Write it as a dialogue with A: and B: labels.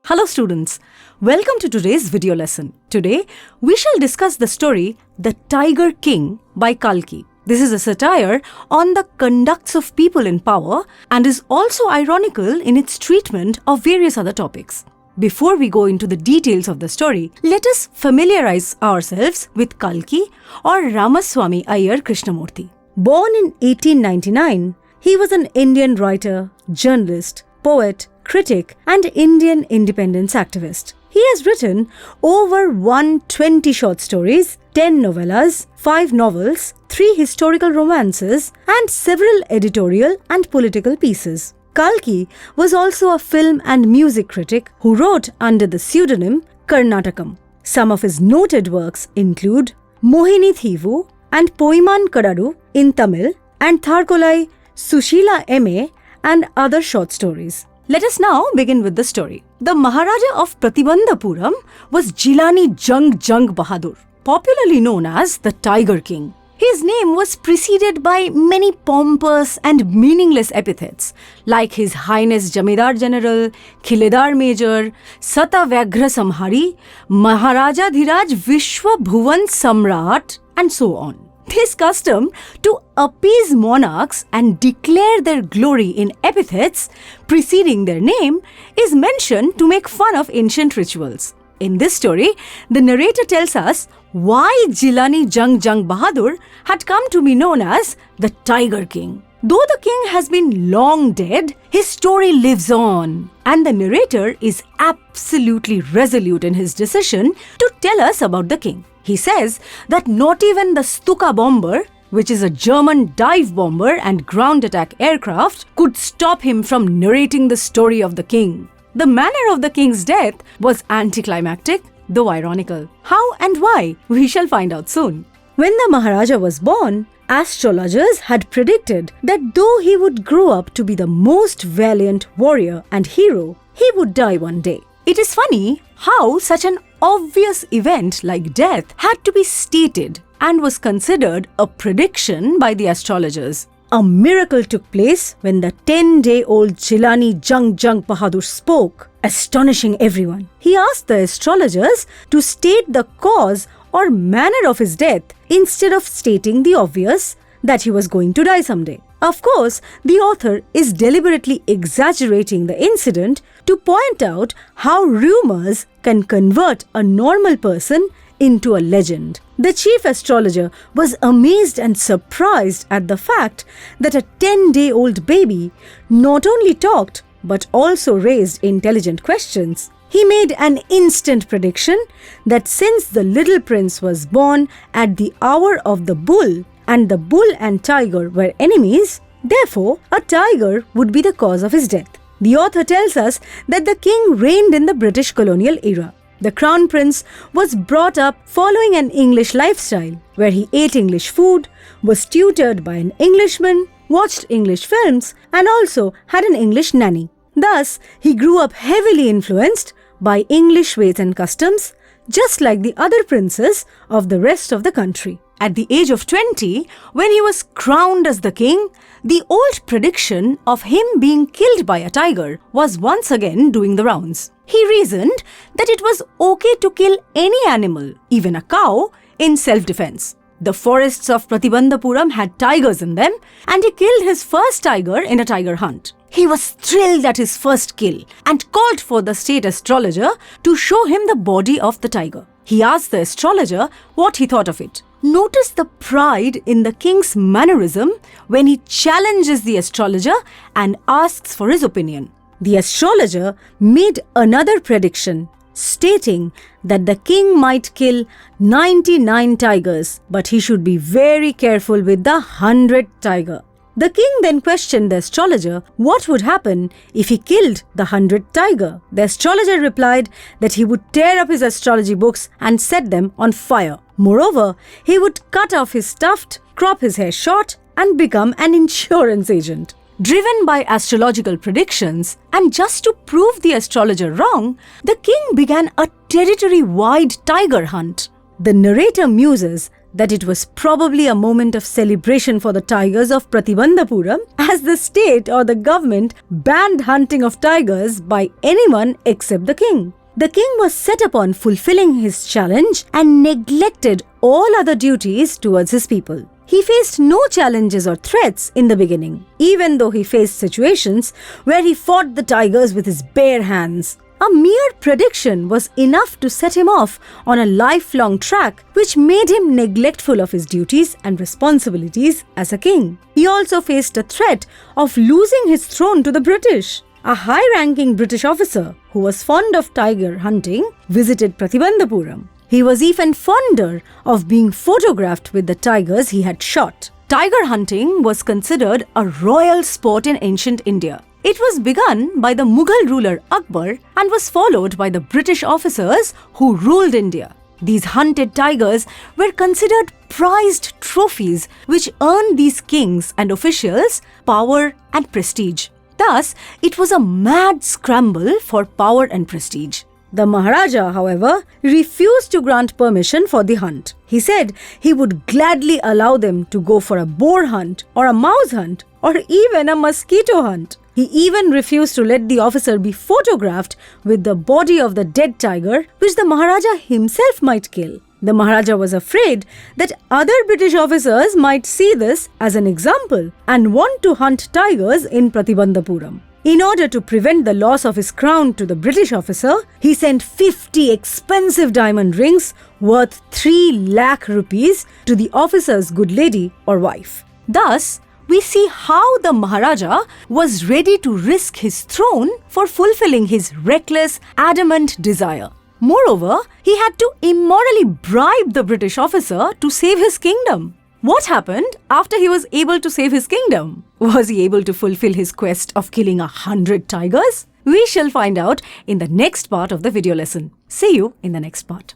A: Hello students, welcome to today's video lesson. Today, we shall discuss the story The Tiger King by Kalki. This is a satire on the conducts of people in power and is also ironical in its treatment of various other topics. Before we go into the details of the story, let us familiarize ourselves with Kalki or Ramaswamy Iyer Krishnamurthy. Born in 1899, he was an Indian writer, journalist, poet, critic, and Indian independence activist. He has written over 120 short stories, 10 novellas, 5 novels, 3 historical romances, and several editorial and political pieces. Kalki was also a film and music critic who wrote under the pseudonym Karnatakam. Some of his noted works include Mohini Thivu and Poiman Kadaru in Tamil and Tharkolai Sushila M.A. and other short stories. Let us now begin with the story. The Maharaja of Pratibandhapuram was Jilani Jung Bahadur, popularly known as the Tiger King. His name was preceded by many pompous and meaningless epithets like His Highness Jamidar General, Khiledar Major, Sata Vyaghra Samhari, Maharaja Dhiraj Vishwa Bhuvan Samrat, and so on. This custom to appease monarchs and declare their glory in epithets preceding their name is mentioned to make fun of ancient rituals. In this story, the narrator tells us why Jilani Jung Bahadur had come to be known as the Tiger King. Though the king has been long dead, his story lives on, and the narrator is absolutely resolute in his decision to tell us about the king. He says that not even the Stuka bomber, which is a German dive bomber and ground attack aircraft, could stop him from narrating the story of the king. The manner of the king's death was anticlimactic, though ironical. How and why? We shall find out soon. When the Maharaja was born, astrologers had predicted that though he would grow up to be the most valiant warrior and hero, he would die one day. It is funny how such an obvious event like death had to be stated and was considered a prediction by the astrologers. A miracle took place when the 10-day-old Jilani Jung Bahadur spoke, astonishing everyone. He asked the astrologers to state the cause or manner of his death instead of stating the obvious that he was going to die someday. Of course, the author is deliberately exaggerating the incident to point out how rumors can convert a normal person into a legend. The chief astrologer was amazed and surprised at the fact that a 10-day-old baby not only talked but also raised intelligent questions. He made an instant prediction that since the little prince was born at the hour of the bull and the bull and tiger were enemies, therefore a tiger would be the cause of his death. The author tells us that the king reigned in the British colonial era. The crown prince was brought up following an English lifestyle, where he ate English food, was tutored by an Englishman, watched English films, and also had an English nanny. Thus, he grew up heavily influenced by English ways and customs, just like the other princes of the rest of the country. At the age of 20, when he was crowned as the king, the old prediction of him being killed by a tiger was once again doing the rounds. He reasoned that it was okay to kill any animal, even a cow, in self-defense. The forests of Pratibandhapuram had tigers in them, and he killed his first tiger in a tiger hunt. He was thrilled at his first kill and called for the state astrologer to show him the body of the tiger. He asked the astrologer what he thought of it. Notice the pride in the king's mannerism when he challenges the astrologer and asks for his opinion. The astrologer made another prediction, stating that the king might kill 99 tigers, but he should be very careful with the 100th tiger. The king then questioned the astrologer what would happen if he killed the 100th tiger. The astrologer replied that he would tear up his astrology books and set them on fire. Moreover, he would cut off his tuft, crop his hair short, and become an insurance agent. Driven by astrological predictions, and just to prove the astrologer wrong, the king began a territory-wide tiger hunt. The narrator muses that it was probably a moment of celebration for the tigers of Pratibandhapuram, as the state or the government banned hunting of tigers by anyone except the king. The king was set upon fulfilling his challenge and neglected all other duties towards his people. He faced no challenges or threats in the beginning, even though he faced situations where he fought the tigers with his bare hands. A mere prediction was enough to set him off on a lifelong track which made him neglectful of his duties and responsibilities as a king. He also faced a threat of losing his throne to the British. A high-ranking British officer who was fond of tiger hunting visited Pratibandhapuram. He was even fonder of being photographed with the tigers he had shot. Tiger hunting was considered a royal sport in ancient India. It was begun by the Mughal ruler Akbar and was followed by the British officers who ruled India. These hunted tigers were considered prized trophies which earned these kings and officials power and prestige. Thus, it was a mad scramble for power and prestige. The Maharaja, however, refused to grant permission for the hunt. He said he would gladly allow them to go for a boar hunt or a mouse hunt or even a mosquito hunt. He even refused to let the officer be photographed with the body of the dead tiger, which the Maharaja himself might kill. The Maharaja was afraid that other British officers might see this as an example and want to hunt tigers in Pratibandhapuram. In order to prevent the loss of his crown to the British officer, he sent 50 expensive diamond rings worth 3 lakh rupees to the officer's good lady or wife. Thus, we see how the Maharaja was ready to risk his throne for fulfilling his reckless, adamant desire. Moreover, he had to immorally bribe the British officer to save his kingdom. What happened after he was able to save his kingdom? Was he able to fulfill his quest of killing 100 tigers? We shall find out in the next part of the video lesson. See you in the next part.